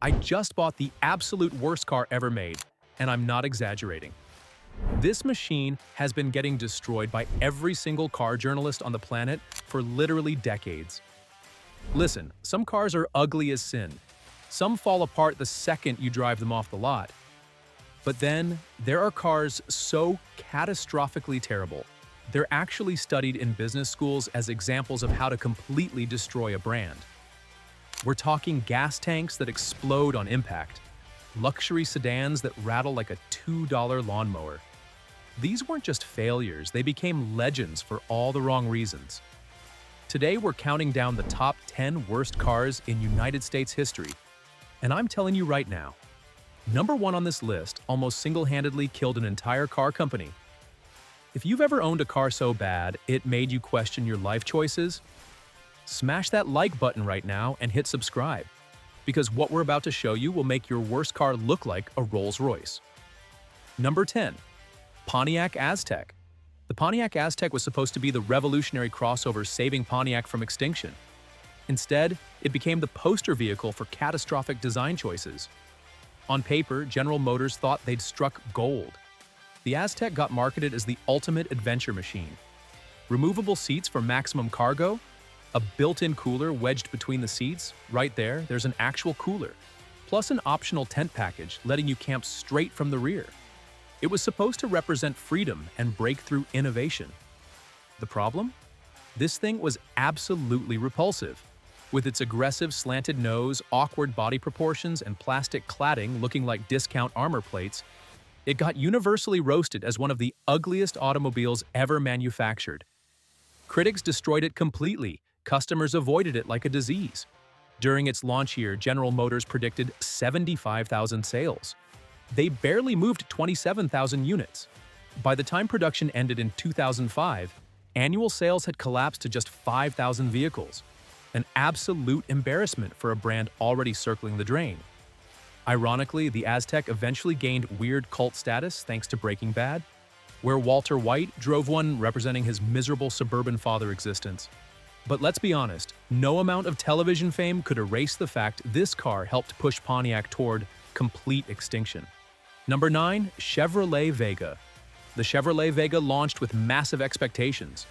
I just bought the absolute worst car ever made, and I'm not exaggerating. This machine has been getting destroyed by every single car journalist on the planet for literally decades. Listen, some cars are ugly as sin. Some fall apart the second you drive them off the lot. But then, there are cars so catastrophically terrible. They're actually studied in business schools as examples of how to completely destroy a brand. We're talking gas tanks that explode on impact, luxury sedans that rattle like a $2 lawnmower. These weren't just failures, they became legends for all the wrong reasons. Today we're counting down the top 10 worst cars in United States history. And I'm telling you right now, number 1 on this list almost single-handedly killed an entire car company. If you've ever owned a car so bad it made you question your life choices, smash that like button right now and hit subscribe, because what we're about to show you will make your worst car look like a Rolls-Royce. Number 10. Pontiac Aztek. The Pontiac Aztek was supposed to be the revolutionary crossover saving Pontiac from extinction. Instead, it became the poster vehicle for catastrophic design choices. On paper, General Motors thought they'd struck gold. The Aztek got marketed as the ultimate adventure machine. Removable seats for maximum cargo, a built-in cooler wedged between the seats, right there's an actual cooler, plus an optional tent package letting you camp straight from the rear. It was supposed to represent freedom and breakthrough innovation. The problem? This thing was absolutely repulsive. With its aggressive slanted nose, awkward body proportions, and plastic cladding looking like discount armor plates, it got universally roasted as one of the ugliest automobiles ever manufactured. Critics destroyed it completely. Customers avoided it like a disease. During its launch year, General Motors predicted 75,000 sales. They barely moved 27,000 units. By the time production ended in 2005, annual sales had collapsed to just 5,000 vehicles. An absolute embarrassment for a brand already circling the drain. Ironically, the Aztek eventually gained weird cult status thanks to Breaking Bad, where Walter White drove one representing his miserable suburban father existence. But let's be honest, no amount of television fame could erase the fact this car helped push Pontiac toward complete extinction. Number 9. Chevrolet Vega. The Chevrolet Vega launched with massive expectations.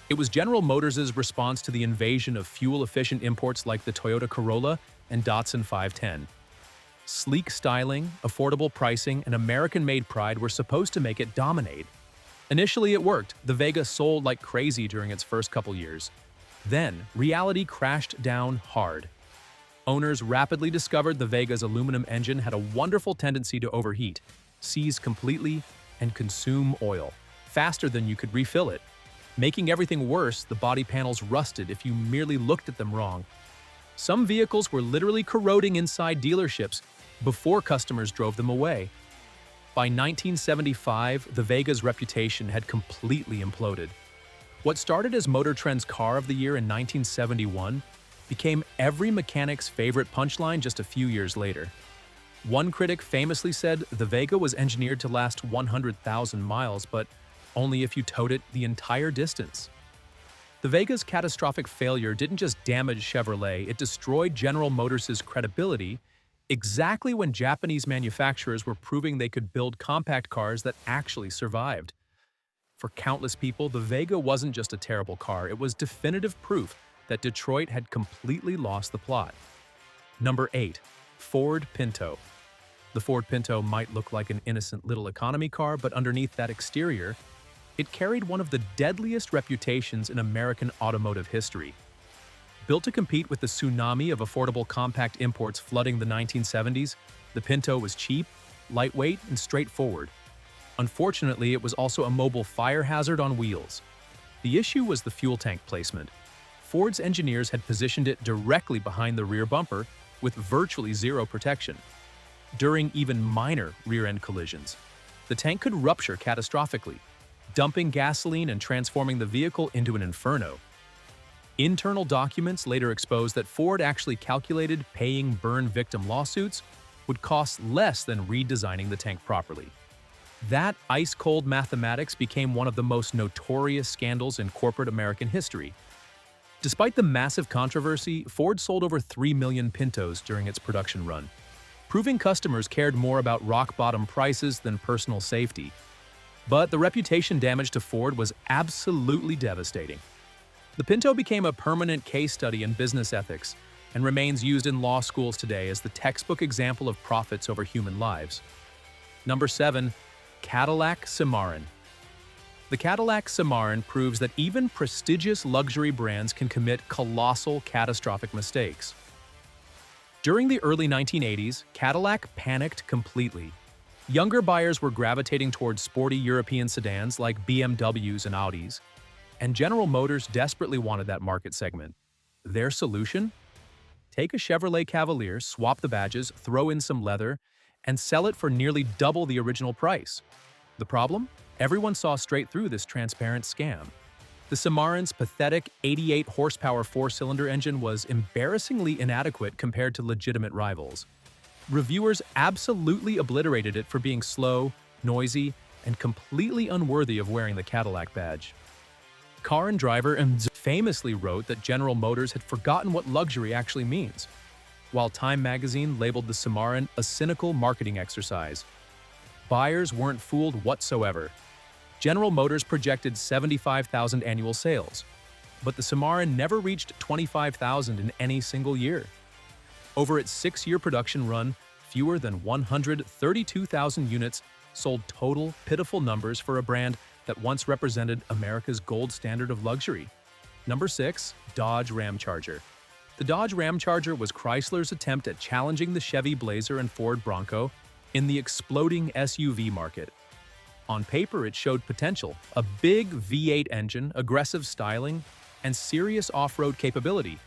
It was General Motors' response to the invasion of fuel-efficient imports like the Toyota Corolla and Datsun 510. Sleek styling, affordable pricing, and American-made pride were supposed to make it dominate. Initially it worked. The Vega sold like crazy during its first couple years. Then, reality crashed down hard. Owners rapidly discovered the Vega's aluminum engine had a wonderful tendency to overheat, seize completely, and consume oil, faster than you could refill it. Making everything worse, the body panels rusted if you merely looked at them wrong. Some vehicles were literally corroding inside dealerships before customers drove them away. By 1975, the Vega's reputation had completely imploded. What started as Motor Trend's Car of the Year in 1971 became every mechanic's favorite punchline just a few years later. One critic famously said the Vega was engineered to last 100,000 miles, but only if you towed it the entire distance. The Vega's catastrophic failure didn't just damage Chevrolet, it destroyed General Motors' credibility exactly when Japanese manufacturers were proving they could build compact cars that actually survived. For countless people, the Vega wasn't just a terrible car, it was definitive proof that Detroit had completely lost the plot. Number 8. Ford Pinto. The Ford Pinto might look like an innocent little economy car, but underneath that exterior, it carried one of the deadliest reputations in American automotive history. Built to compete with the tsunami of affordable compact imports flooding the 1970s, the Pinto was cheap, lightweight, and straightforward. Unfortunately, it was also a mobile fire hazard on wheels. The issue was the fuel tank placement. Ford's engineers had positioned it directly behind the rear bumper with virtually zero protection. During even minor rear-end collisions, the tank could rupture catastrophically, dumping gasoline and transforming the vehicle into an inferno. Internal documents later exposed that Ford actually calculated paying burn victim lawsuits would cost less than redesigning the tank properly. That ice-cold mathematics became one of the most notorious scandals in corporate American history. Despite the massive controversy, Ford sold over 3 million Pintos during its production run. proving customers cared more about rock-bottom prices than personal safety. But the reputation damage to Ford was absolutely devastating. The Pinto became a permanent case study in business ethics and remains used in law schools today as the textbook example of profits over human lives. Number 7. Cadillac Cimarron. The Cadillac Cimarron proves that even prestigious luxury brands can commit colossal, catastrophic mistakes. During the early 1980s, Cadillac panicked completely. Younger buyers were gravitating towards sporty European sedans like BMWs and Audis, and General Motors desperately wanted that market segment. Their solution? Take a Chevrolet Cavalier, swap the badges, throw in some leather, and sell it for nearly double the original price. The problem? Everyone saw straight through this transparent scam. The Cimarron's pathetic 88-horsepower four-cylinder engine was embarrassingly inadequate compared to legitimate rivals. Reviewers absolutely obliterated it for being slow, noisy, and completely unworthy of wearing the Cadillac badge. Car and Driver famously wrote that General Motors had forgotten what luxury actually means, while Time magazine labeled the Cimarron a cynical marketing exercise. Buyers weren't fooled whatsoever. General Motors projected 75,000 annual sales, but the Cimarron never reached 25,000 in any single year. Over its 6-year production run, fewer than 132,000 units sold, total pitiful numbers for a brand that once represented America's gold standard of luxury. Number 6. Dodge Ram Charger. The Dodge Ram Charger was Chrysler's attempt at challenging the Chevy Blazer and Ford Bronco in the exploding SUV market. On paper, it showed potential: a big V8 engine, aggressive styling, and serious off-road capability.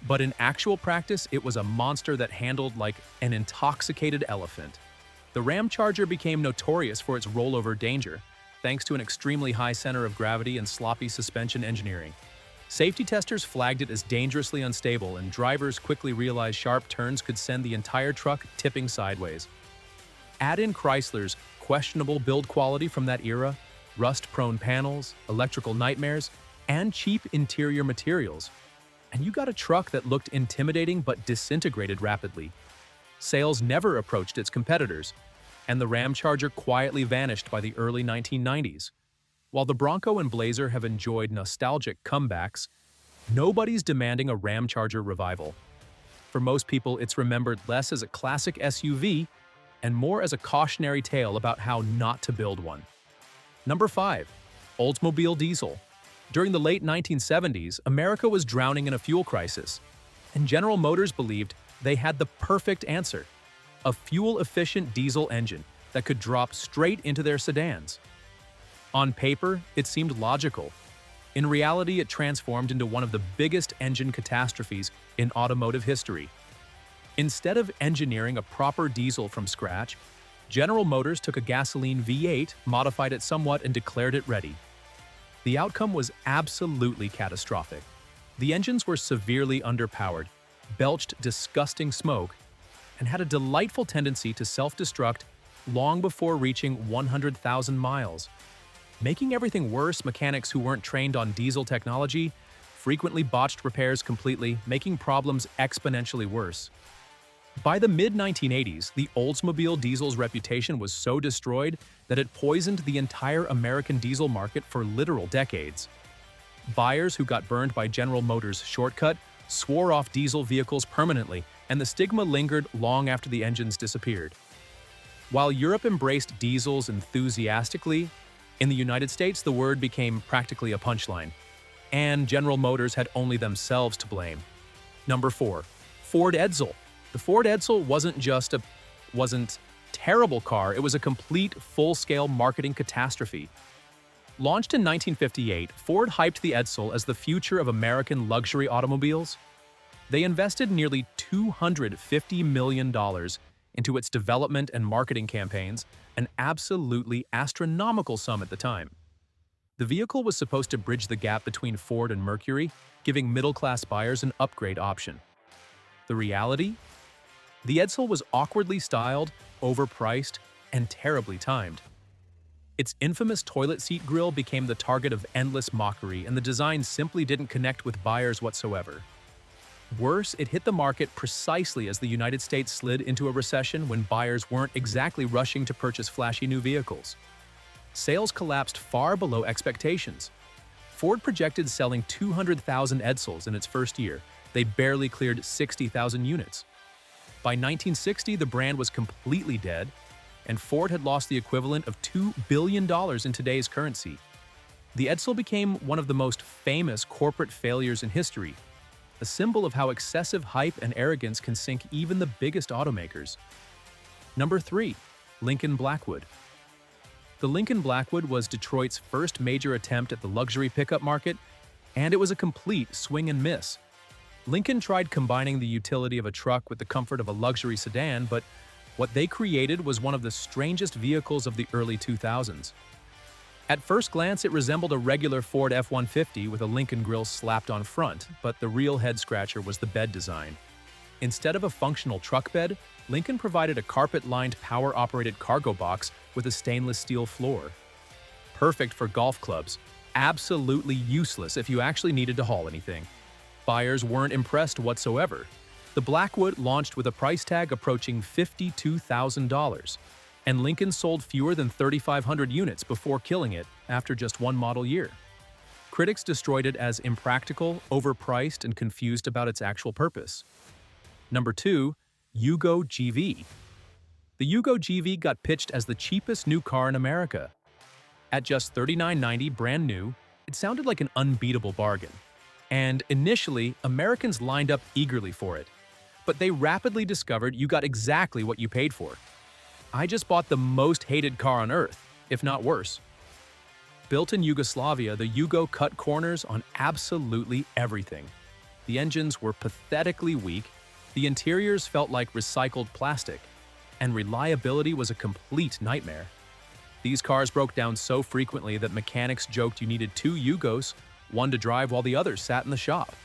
But in actual practice, it was a monster that handled like an intoxicated elephant. The Ram Charger became notorious for its rollover danger, thanks to an extremely high center of gravity and sloppy suspension engineering. Safety testers flagged it as dangerously unstable, and drivers quickly realized sharp turns could send the entire truck tipping sideways. Add in Chrysler's questionable build quality from that era, rust-prone panels, electrical nightmares, and cheap interior materials, and you got a truck that looked intimidating but disintegrated rapidly. Sales never approached its competitors, and the Ram Charger quietly vanished by the early 1990s. While the Bronco and Blazer have enjoyed nostalgic comebacks, nobody's demanding a Ram Charger revival. For most people, it's remembered less as a classic SUV and more as a cautionary tale about how not to build one. Number 5. Oldsmobile Diesel. During the late 1970s, America was drowning in a fuel crisis, and General Motors believed they had the perfect answer: a fuel-efficient diesel engine that could drop straight into their sedans. On paper, it seemed logical. In reality, it transformed into one of the biggest engine catastrophes in automotive history. Instead of engineering a proper diesel from scratch, General Motors took a gasoline V8, modified it somewhat, and declared it ready. The outcome was absolutely catastrophic. The engines were severely underpowered, belched disgusting smoke, and had a delightful tendency to self-destruct long before reaching 100,000 miles. Making everything worse, mechanics who weren't trained on diesel technology frequently botched repairs completely, making problems exponentially worse. By the mid-1980s, the Oldsmobile Diesel's reputation was so destroyed that it poisoned the entire American diesel market for literal decades. Buyers who got burned by General Motors' shortcut swore off diesel vehicles permanently, and the stigma lingered long after the engines disappeared. While Europe embraced diesels enthusiastically, in the United States the word became practically a punchline, and General Motors had only themselves to blame. Number 4. Ford Edsel. The Ford Edsel wasn't terrible car, it was a complete, full-scale marketing catastrophe. Launched in 1958, Ford hyped the Edsel as the future of American luxury automobiles. They invested nearly $250 million into its development and marketing campaigns, an absolutely astronomical sum at the time. The vehicle was supposed to bridge the gap between Ford and Mercury, giving middle-class buyers an upgrade option. The reality? The Edsel was awkwardly styled, overpriced, and terribly timed. Its infamous toilet seat grille became the target of endless mockery, and the design simply didn't connect with buyers whatsoever. Worse, it hit the market precisely as the United States slid into a recession when buyers weren't exactly rushing to purchase flashy new vehicles. Sales collapsed far below expectations. Ford projected selling 200,000 Edsels in its first year. They barely cleared 60,000 units. By 1960, the brand was completely dead, and Ford had lost the equivalent of $2 billion in today's currency. The Edsel became one of the most famous corporate failures in history, a symbol of how excessive hype and arrogance can sink even the biggest automakers. Number 3. Lincoln Blackwood. The Lincoln Blackwood was Detroit's first major attempt at the luxury pickup market, and it was a complete swing and miss. Lincoln tried combining the utility of a truck with the comfort of a luxury sedan, but what they created was one of the strangest vehicles of the early 2000s. At first glance, it resembled a regular Ford F-150 with a Lincoln grille slapped on front, but the real head-scratcher was the bed design. Instead of a functional truck bed, Lincoln provided a carpet-lined power-operated cargo box with a stainless steel floor. Perfect for golf clubs, absolutely useless if you actually needed to haul anything. Buyers weren't impressed whatsoever. The Blackwood launched with a price tag approaching $52,000. And Lincoln sold fewer than 3,500 units before killing it after just one model year. Critics destroyed it as impractical, overpriced, and confused about its actual purpose. Number 2. Yugo GV. The Yugo GV got pitched as the cheapest new car in America. At just $39.90 brand new, it sounded like an unbeatable bargain. And initially, Americans lined up eagerly for it. But they rapidly discovered you got exactly what you paid for. I just bought the most hated car on earth, if not worse. Built in Yugoslavia, the Yugo cut corners on absolutely everything. The engines were pathetically weak, the interiors felt like recycled plastic, and reliability was a complete nightmare. These cars broke down so frequently that mechanics joked you needed 2 Yugos, one to drive while the other sat in the shop.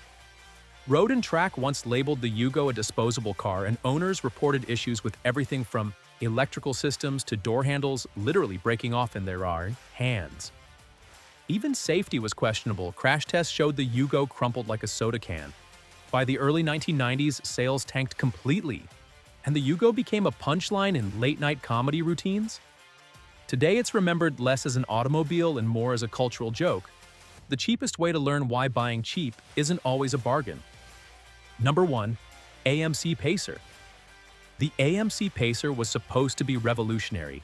Road and Track once labeled the Yugo a disposable car, and owners reported issues with everything from electrical systems to door handles literally breaking off in their hands. Even safety was questionable. Crash tests showed the Yugo crumpled like a soda can. By the early 1990s, sales tanked completely, and the Yugo became a punchline in late-night comedy routines. Today, it's remembered less as an automobile and more as a cultural joke. The cheapest way to learn why buying cheap isn't always a bargain. Number 1. AMC Pacer. The AMC Pacer was supposed to be revolutionary.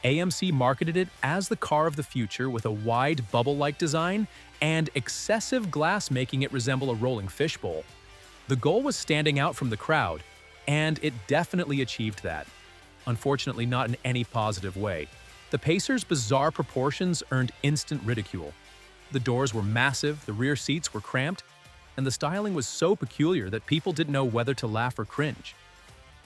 AMC marketed it as the car of the future with a wide bubble-like design and excessive glass making it resemble a rolling fishbowl. The goal was standing out from the crowd, and it definitely achieved that. Unfortunately, not in any positive way. The Pacer's bizarre proportions earned instant ridicule. The doors were massive, the rear seats were cramped, and the styling was so peculiar that people didn't know whether to laugh or cringe.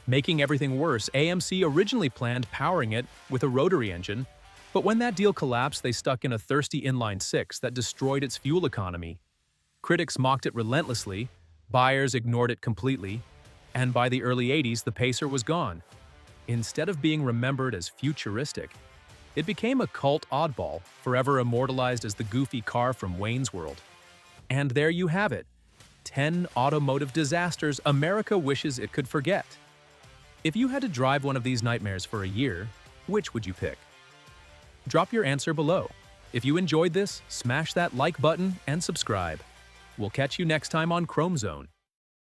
Making everything worse, AMC originally planned powering it with a rotary engine, but when that deal collapsed, they stuck in a thirsty inline-six that destroyed its fuel economy. Critics mocked it relentlessly, buyers ignored it completely, and by the early 80s, the Pacer was gone. Instead of being remembered as futuristic, it became a cult oddball, forever immortalized as the goofy car from Wayne's World. And there you have it, 10 automotive disasters America wishes it could forget. If you had to drive one of these nightmares for a year, which would you pick? Drop your answer below. If you enjoyed this, smash that like button and subscribe. We'll catch you next time on Chrome Zone.